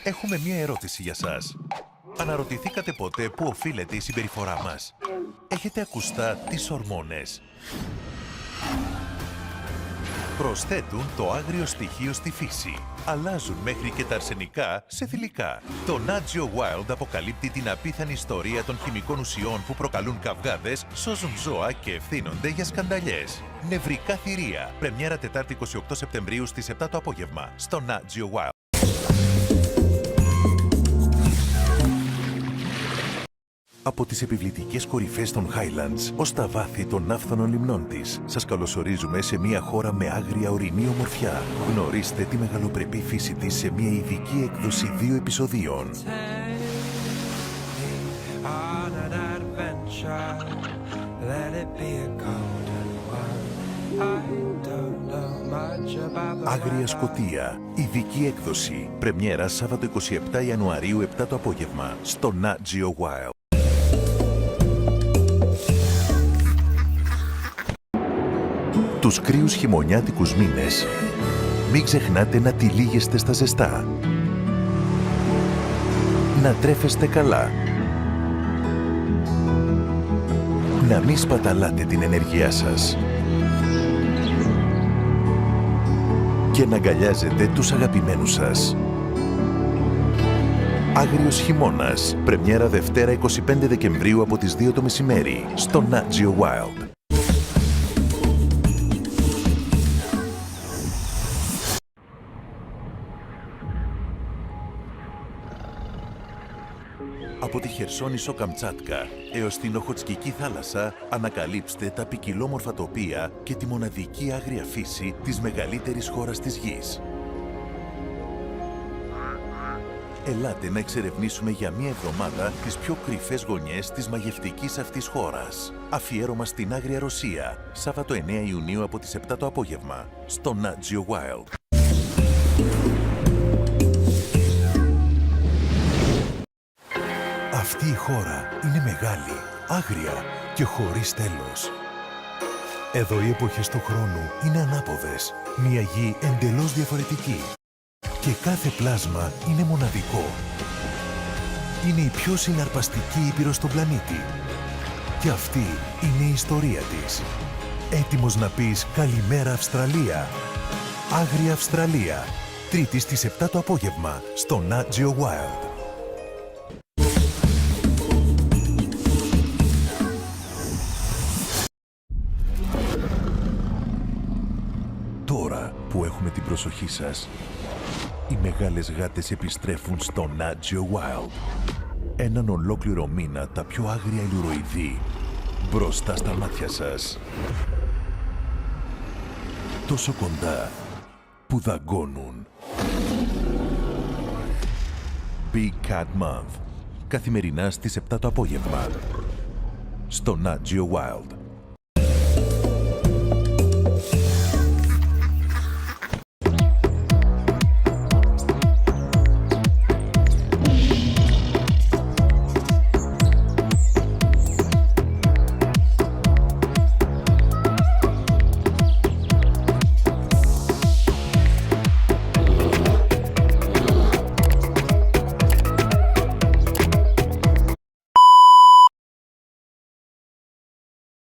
Έχουμε μία ερώτηση για σας. Αναρωτηθήκατε ποτέ πού οφείλεται η συμπεριφορά μας? Έχετε ακουστά τις ορμόνες? Προσθέτουν το άγριο στοιχείο στη φύση. Αλλάζουν μέχρι και τα αρσενικά σε θηλυκά. Το Nat Geo Wild αποκαλύπτει την απίθανη ιστορία των χημικών ουσιών που προκαλούν καυγάδες, σώζουν ζώα και ευθύνονται για σκανταλιές. Νευρικά θηρία. Πρεμιέρα Τετάρτη 28 Σεπτεμβρίου στις 7 το απόγευμα στο Nat Geo Wild. Από τις επιβλητικές κορυφές των Highlands ως τα βάθη των άφθονων λιμνών της, σας καλωσορίζουμε σε μια χώρα με άγρια ορεινή ομορφιά. Γνωρίστε τη μεγαλοπρεπή φύση της σε μια ειδική έκδοση 2 επεισοδίων. Άγρια Σκωτία, ειδική έκδοση. Πρεμιέρα Σάββατο 27 Ιανουαρίου 7 το απόγευμα στο Nat Geo Wild. Τους κρύους χειμωνιάτικους μήνες, μην ξεχνάτε να τυλίγεστε στα ζεστά. Να τρέφεστε καλά. Να μην σπαταλάτε την ενέργειά σας. Και να αγκαλιάζετε τους αγαπημένους σας. Άγριος χειμώνας, πρεμιέρα Δευτέρα 25 Δεκεμβρίου από τις 2 το μεσημέρι στο Nat Geo Wild. Από τη Χερσόνησο Καμτσάτκα έως την Οχοτσκική θάλασσα, ανακαλύψτε τα ποικιλόμορφα τοπία και τη μοναδική άγρια φύση της μεγαλύτερης χώρας της γης. Ελάτε να εξερευνήσουμε για μία εβδομάδα τις πιο κρυφές γωνιές της μαγευτικής αυτής χώρας. Αφιέρωμα στην Άγρια Ρωσία, Σάββατο 9 Ιουνίου από τις 7 το απόγευμα, στο Nat Geo Wild. Αυτή η χώρα είναι μεγάλη, άγρια και χωρίς τέλος. Εδώ οι εποχές του χρόνου είναι ανάποδες, μια γη εντελώς διαφορετική. Και κάθε πλάσμα είναι μοναδικό. Είναι η πιο συναρπαστική ήπειρος στον πλανήτη. Και αυτή είναι η ιστορία της. Έτοιμος να πεις καλημέρα Αυστραλία. Άγρια Αυστραλία. Τρίτη στις 7 το απόγευμα στο Nat Geo Wild. Τώρα που έχουμε την προσοχή σας, οι μεγάλες γάτες επιστρέφουν στο Nat Geo Wild. Έναν ολόκληρο μήνα τα πιο άγρια ηλουροειδή μπροστά στα μάτια σας. Τόσο κοντά που δαγκώνουν. Big Cat Month. Καθημερινά στις 7 το απόγευμα στο Nat Geo Wild.